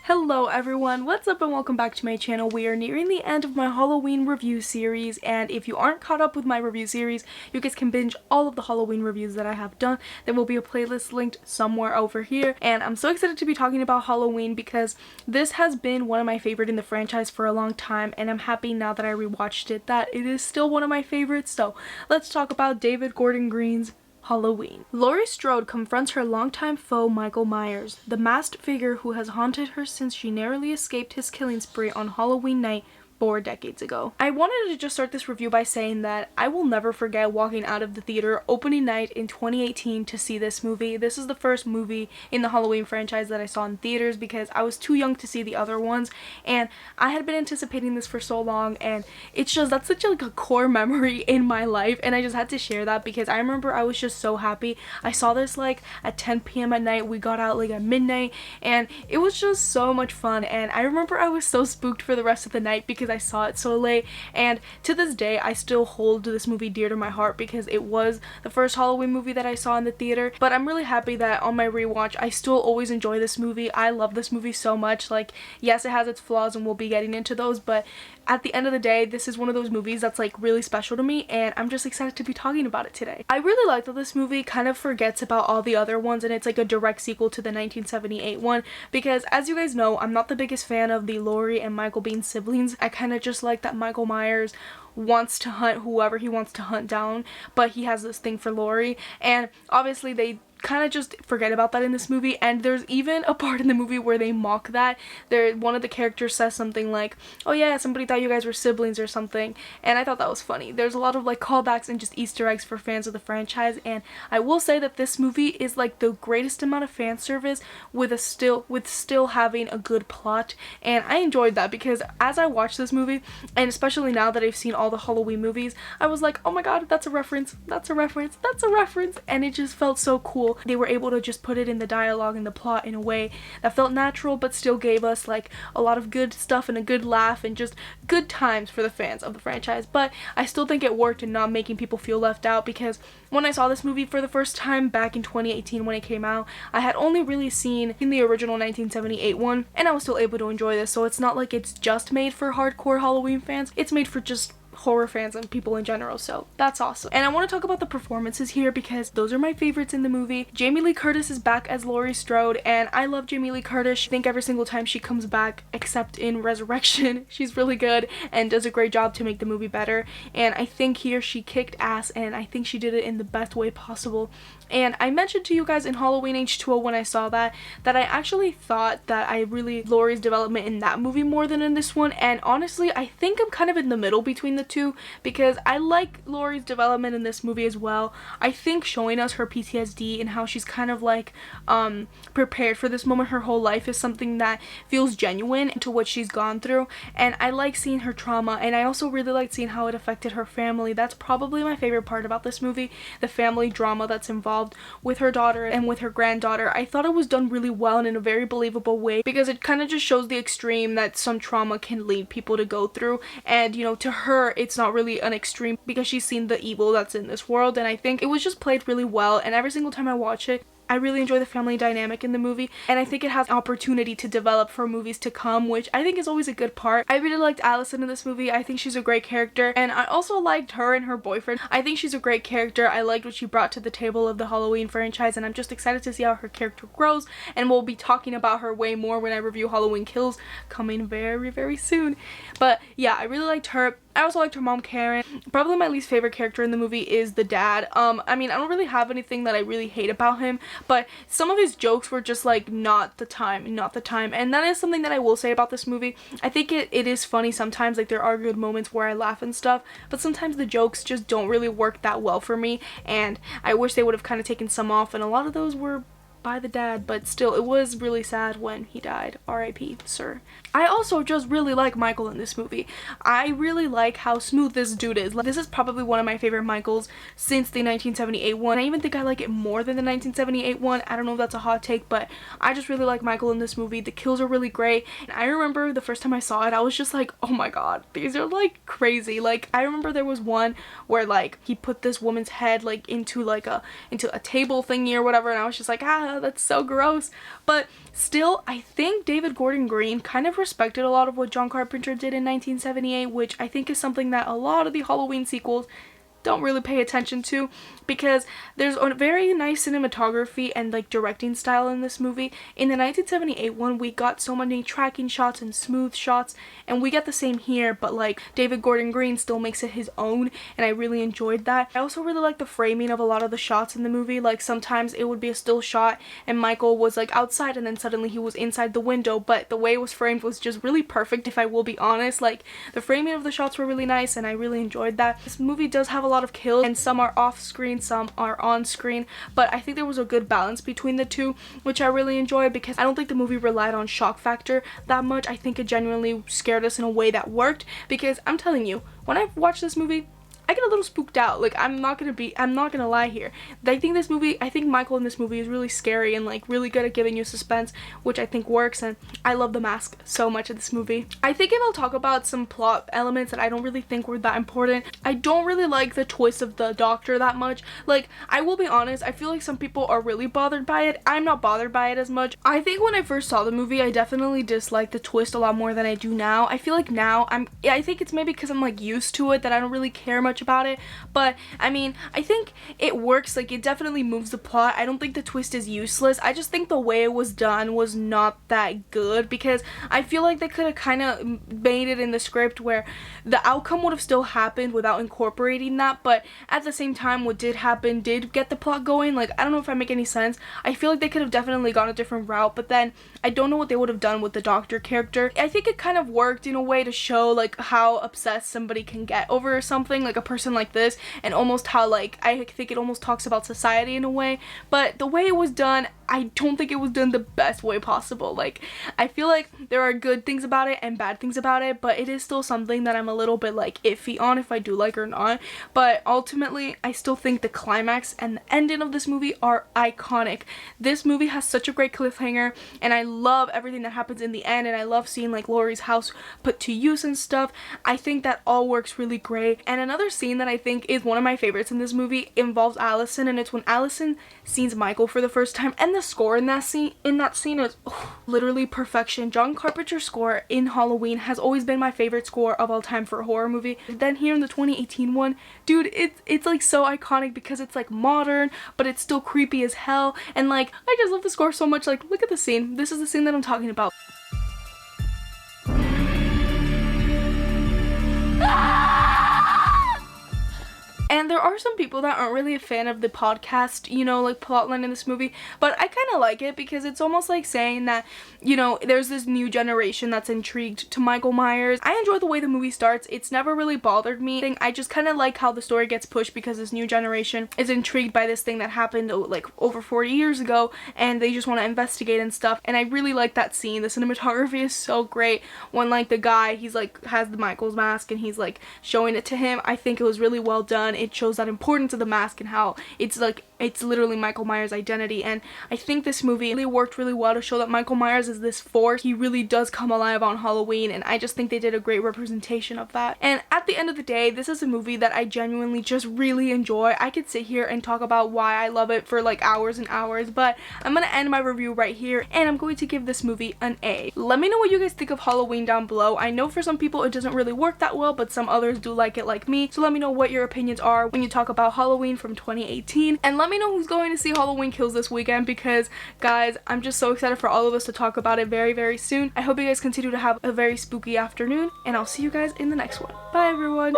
Hello everyone, what's up and welcome back to my channel. We are nearing the end of my Halloween review series, and if you aren't caught up with my review series, you guys can binge all of the Halloween reviews that I have done. There will be a playlist linked somewhere over here, and I'm so excited to be talking about Halloween because this has been one of my favorite in the franchise for a long time, and I'm happy now that I rewatched it that it is still one of my favorites. So let's talk about David Gordon Green's Halloween. Laurie Strode confronts her longtime foe Michael Myers, the masked figure who has haunted her since she narrowly escaped his killing spree on Halloween night 4 decades ago. I wanted to just start this review by saying that I will never forget walking out of the theater opening night in 2018 to see this movie. This is the first movie in the Halloween franchise that I saw in theaters because I was too young to see the other ones, and I had been anticipating this for so long, and it's just, that's such a core memory in my life, and I just had to share that because I remember I was just so happy. I saw this like at 10 p.m. at night. We got out like at midnight, and it was just so much fun, and I remember I was so spooked for the rest of the night because I saw it so late, and to this day I still hold this movie dear to my heart because it was the first Halloween movie that I saw in the theater. But I'm really happy that on my rewatch I still always enjoy this movie. I love this movie so much. Like, yes, it has its flaws and we'll be getting into those, but at the end of the day, this is one of those movies that's like really special to me, and I'm just excited to be talking about it today. I really like that this movie kind of forgets about all the other ones and it's like a direct sequel to the 1978 one because, as you guys know, I'm not the biggest fan of the Laurie and Michael being siblings. I kind of just like that Michael Myers wants to hunt whoever he wants to hunt down, but he has this thing for Laurie, and obviously they kind of just forget about that in this movie, and there's even a part in the movie where they mock that. One of the characters says something like, oh yeah, somebody thought you guys were siblings or something, and I thought that was funny. There's a lot of like callbacks and just Easter eggs for fans of the franchise, and I will say that this movie is like the greatest amount of fan service with still having a good plot, and I enjoyed that because as I watched this movie, and especially now that I've seen all the Halloween movies, I was like, oh my god, that's a reference, that's a reference, that's a reference, and it just felt so cool. They were able to just put it in the dialogue and the plot in a way that felt natural but still gave us like a lot of good stuff and a good laugh and just good times for the fans of the franchise. But I still think it worked in not making people feel left out because when I saw this movie for the first time back in 2018 when it came out, I had only really seen the original 1978 one, and I was still able to enjoy this. So it's not like it's just made for hardcore Halloween fans, it's made for just horror fans and people in general, so that's awesome. And I want to talk about the performances here because those are my favorites in the movie. Jamie Lee Curtis is back as Laurie Strode, and I love Jamie Lee Curtis. I think every single time she comes back, except in Resurrection, she's really good and does a great job to make the movie better, and I think here she kicked ass, and I think she did it in the best way possible. And I mentioned to you guys in Halloween H2O when I saw that I actually thought that I really Laurie's development in that movie more than in this one, and honestly I think I'm kind of in the middle between the two because I like Laurie's development in this movie as well. I think showing us her PTSD and how she's kind of like prepared for this moment her whole life is something that feels genuine to what she's gone through, and I like seeing her trauma, and I also really like seeing how it affected her family. That's probably my favorite part about this movie, the family drama that's involved with her daughter and with her granddaughter. I thought it was done really well and in a very believable way because it kind of just shows the extreme that some trauma can lead people to go through, and you know, to her it's not really an extreme because she's seen the evil that's in this world, and I think it was just played really well, and every single time I watch it I really enjoy the family dynamic in the movie, and I think it has opportunity to develop for movies to come, which I think is always a good part. I really liked Allison in this movie. I think she's a great character, and I also liked her and her boyfriend. I think she's a great character. I liked what she brought to the table of the Halloween franchise, and I'm just excited to see how her character grows, and we'll be talking about her way more when I review Halloween Kills coming very, very soon. But yeah, I really liked her. I also liked her mom, Karen. Probably my least favorite character in the movie is the dad. I mean, I don't really have anything that I really hate about him, but some of his jokes were just like not the time, and that is something that I will say about this movie. I think it is funny sometimes, like there are good moments where I laugh and stuff, but sometimes the jokes just don't really work that well for me, and I wish they would have kind of taken some off, and a lot of those were by the dad, but still it was really sad when he died. R.I.P. sir. I also just really like Michael in this movie. I really like how smooth this dude is. Like, this is probably one of my favorite Michaels since the 1978 one. I even think I like it more than the 1978 one. I don't know if that's a hot take, but I just really like Michael in this movie. The kills are really great, and I remember the first time I saw it I was just like, oh my god, these are like crazy. Like, I remember there was one where like he put this woman's head like into a table thingy or whatever, and I was just like, ah, that's so gross. But still, I think David Gordon Green kind of respected a lot of what John Carpenter did in 1978, which I think is something that a lot of the Halloween sequels don't really pay attention to, because there's a very nice cinematography and like directing style in this movie. In the 1978 one, we got so many tracking shots and smooth shots, and we get the same here, but like David Gordon Green still makes it his own, and I really enjoyed that. I also really like the framing of a lot of the shots in the movie. Like sometimes it would be a still shot and Michael was like outside and then suddenly he was inside the window, but the way it was framed was just really perfect, if I will be honest. Like the framing of the shots were really nice and I really enjoyed that. This movie does have a lot of kills, and some are off screen, some are on screen, but I think there was a good balance between the two, which I really enjoyed, because I don't think the movie relied on shock factor that much. I think it genuinely scared us in a way that worked, because I'm telling you, when I watched this movie, I get a little spooked out. Like, I'm not gonna lie here. I think Michael in this movie is really scary and like really good at giving you suspense, which I think works, and I love the mask so much in this movie. I think if I'll talk about some plot elements that I don't really think were that important, I don't really like the twist of the doctor that much. Like, I will be honest, I feel like some people are really bothered by it. I'm not bothered by it as much. I think when I first saw the movie, I definitely disliked the twist a lot more than I do now. I feel like now I think it's maybe because I'm like used to it that I don't really care much about it, but I mean, I think it works. Like, it definitely moves the plot. I don't think the twist is useless. I just think the way it was done was not that good, because I feel like they could have kind of made it in the script where the outcome would have still happened without incorporating that, but at the same time what did happen did get the plot going. Like, I don't know if I make any sense. I feel like they could have definitely gone a different route, but then I don't know what they would have done with the doctor character. I think it kind of worked in a way to show like how obsessed somebody can get over something, like a person like this, and almost how like I think it almost talks about society in a way, but the way it was done, I don't think it was done the best way possible. Like, I feel like there are good things about it and bad things about it, but it is still something that I'm a little bit like iffy on if I do like or not. But ultimately, I still think the climax and the ending of this movie are iconic. This movie has such a great cliffhanger, and I love everything that happens in the end, and I love seeing like Laurie's house put to use and stuff. I think that all works really great. And another scene that I think is one of my favorites in this movie involves Allison, and it's when Allison sees Michael for the first time, and the score in that scene is literally perfection. John Carpenter's score in Halloween has always been my favorite score of all time for a horror movie. Then here in the 2018 one, dude, it's like so iconic because it's like modern, but it's still creepy as hell, and like I just love the score so much. Like, look at the scene. This is the scene that I'm talking about. And there are some people that aren't really a fan of the podcast, you know, like plotline in this movie, but I kind of like it because it's almost like saying that, you know, there's this new generation that's intrigued to Michael Myers. I enjoy the way the movie starts. It's never really bothered me. I just kind of like how the story gets pushed because this new generation is intrigued by this thing that happened like over 40 years ago, and they just want to investigate and stuff. And I really like that scene. The cinematography is so great when like the guy, he's like has the Michael's mask and he's like showing it to him. I think it was really well done. It shows that importance of the mask and how it's like it's literally Michael Myers' identity, and I think this movie really worked really well to show that Michael Myers is this force. He really does come alive on Halloween, and I just think they did a great representation of that. And at the end of the day, this is a movie that I genuinely just really enjoy. I could sit here and talk about why I love it for like hours and hours, but I'm gonna end my review right here, and I'm going to give this movie an A. Let me know what you guys think of Halloween down below. I know for some people it doesn't really work that well, but some others do like it like me, so let me know what your opinions are when you talk about Halloween from 2018, and let me know who's going to see Halloween Kills this weekend, because guys, I'm just so excited for all of us to talk about it very, very soon. I hope you guys continue to have a very spooky afternoon, and I'll see you guys in the next one. Bye everyone.